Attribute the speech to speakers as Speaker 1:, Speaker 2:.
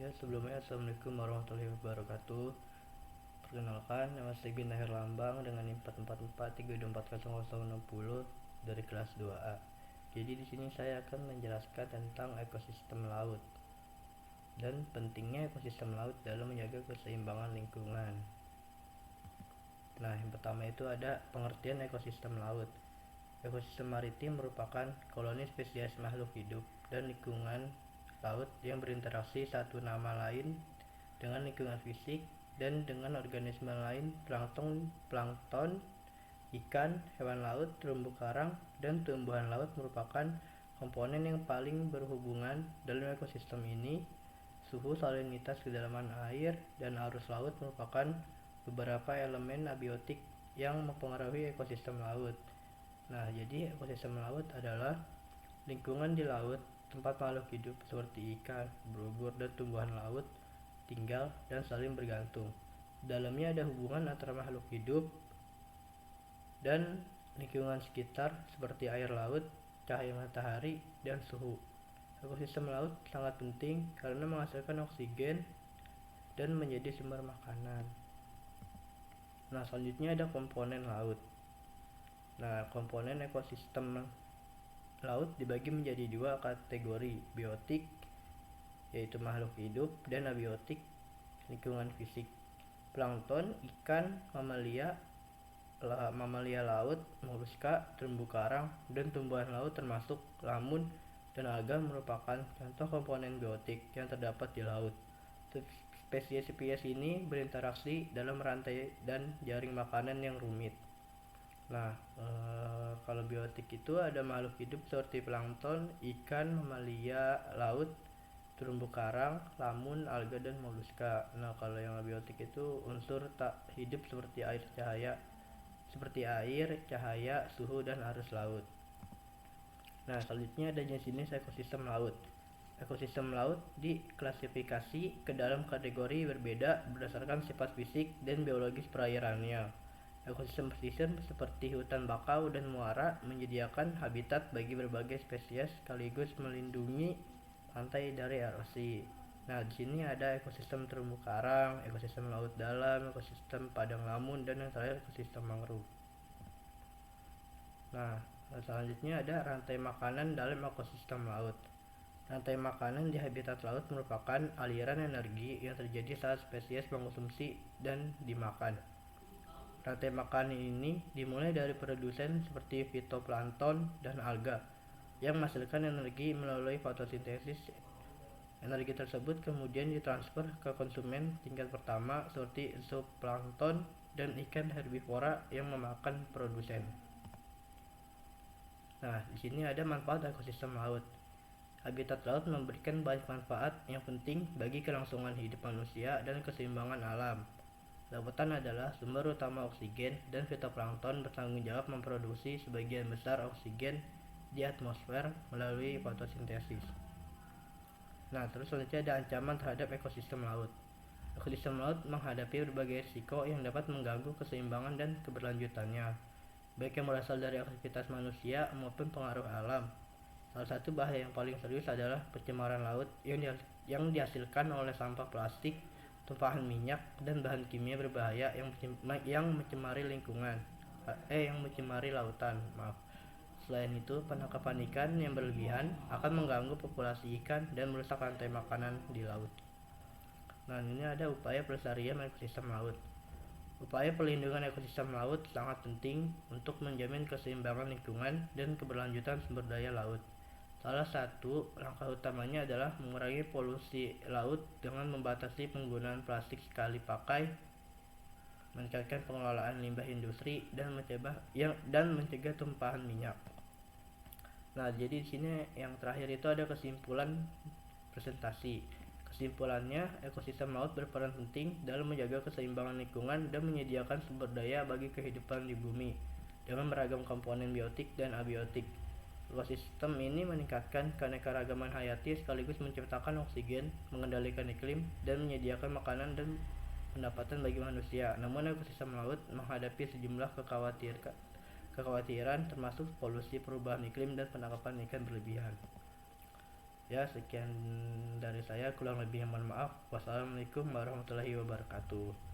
Speaker 1: Ya, sebelumnya Assalamualaikum warahmatullahi wabarakatuh. Perkenalkan, nama saya Bin Nahir Lambang dengan NIM 444324060 dari kelas 2A. Jadi di sini saya akan menjelaskan tentang ekosistem laut dan pentingnya ekosistem laut dalam menjaga keseimbangan lingkungan. Nah, yang pertama itu ada pengertian ekosistem laut. Ekosistem maritim merupakan koloni spesies makhluk hidup dan lingkungan laut yang berinteraksi satu nama lain dengan lingkungan fisik dan dengan organisme lain, plankton, ikan, hewan laut, terumbu karang, dan tumbuhan laut merupakan komponen yang paling berhubungan dalam ekosistem ini. Suhu, salinitas, kedalaman air, dan arus laut merupakan beberapa elemen abiotik yang mempengaruhi ekosistem laut. Nah, jadi ekosistem laut adalah lingkungan di laut tempat makhluk hidup seperti ikan, ubur-ubur, dan tumbuhan laut tinggal dan saling bergantung. Dalamnya ada hubungan antara makhluk hidup dan lingkungan sekitar seperti air laut, cahaya matahari, dan suhu. Ekosistem laut sangat penting karena menghasilkan oksigen dan menjadi sumber makanan. Nah, selanjutnya ada komponen laut. Nah, komponen ekosistem laut dibagi menjadi dua kategori, biotik yaitu makhluk hidup dan abiotik lingkungan fisik. Plankton, ikan, mamalia laut, moluska, terumbu karang, dan tumbuhan laut termasuk lamun dan alga merupakan contoh komponen biotik yang terdapat di laut. Spesies-spesies ini berinteraksi dalam rantai dan jaring makanan yang rumit. Nah, kalau biotik itu ada makhluk hidup seperti plankton, ikan, mamalia laut, terumbu karang, lamun, alga, dan moluska. Nah, kalau yang abiotik itu unsur tak hidup seperti air, cahaya, suhu, dan arus laut. Nah, selanjutnya ada jenis ekosistem laut. Ekosistem laut diklasifikasi ke dalam kategori berbeda berdasarkan sifat fisik dan biologis perairannya. Ekosistem pesisir seperti hutan bakau dan muara menyediakan habitat bagi berbagai spesies sekaligus melindungi pantai dari erosi. Nah, di sini ada ekosistem terumbu karang, ekosistem laut dalam, ekosistem padang lamun, dan yang terakhir ekosistem mangrove. Nah, selanjutnya ada rantai makanan dalam ekosistem laut. Rantai makanan di habitat laut merupakan aliran energi yang terjadi saat spesies mengonsumsi dan dimakan. Rantai makanan ini dimulai dari produsen seperti fitoplankton dan alga yang menghasilkan energi melalui fotosintesis. Energi tersebut kemudian ditransfer ke konsumen tingkat pertama seperti zooplankton dan ikan herbivora yang memakan produsen. Nah, di sini ada manfaat ekosistem laut. Habitat laut memberikan banyak manfaat yang penting bagi kelangsungan hidup manusia dan keseimbangan alam. Lautan adalah sumber utama oksigen dan fitoplankton bertanggung jawab memproduksi sebagian besar oksigen di atmosfer melalui fotosintesis. Nah, terus selanjutnya ada ancaman terhadap ekosistem laut. Ekosistem laut menghadapi berbagai risiko yang dapat mengganggu keseimbangan dan keberlanjutannya, baik yang berasal dari aktivitas manusia maupun pengaruh alam. Salah satu bahaya yang paling serius adalah pencemaran laut yang dihasilkan oleh sampah plastik, tumpahan minyak, dan bahan kimia berbahaya yang mencemari lautan. Selain itu, penangkapan ikan yang berlebihan akan mengganggu populasi ikan dan merusak rantai makanan di laut. Nah, ini ada upaya pelestarian ekosistem laut. Upaya perlindungan ekosistem laut sangat penting untuk menjamin keseimbangan lingkungan dan keberlanjutan sumber daya laut. Salah satu langkah utamanya adalah mengurangi polusi laut dengan membatasi penggunaan plastik sekali pakai, meningkatkan pengelolaan limbah industri, dan mencegah tumpahan minyak. Nah, jadi di sini yang terakhir itu ada kesimpulan presentasi. Kesimpulannya, ekosistem laut berperan penting dalam menjaga keseimbangan lingkungan dan menyediakan sumber daya bagi kehidupan di bumi dengan beragam komponen biotik dan abiotik. Ekosistem ini meningkatkan keanekaragaman hayati sekaligus menciptakan oksigen, mengendalikan iklim, dan menyediakan makanan dan pendapatan bagi manusia. Namun ekosistem laut menghadapi sejumlah kekhawatiran termasuk polusi, perubahan iklim, dan penangkapan ikan berlebihan. Ya, sekian dari saya, kurang lebih mohon maaf. Wassalamualaikum warahmatullahi wabarakatuh.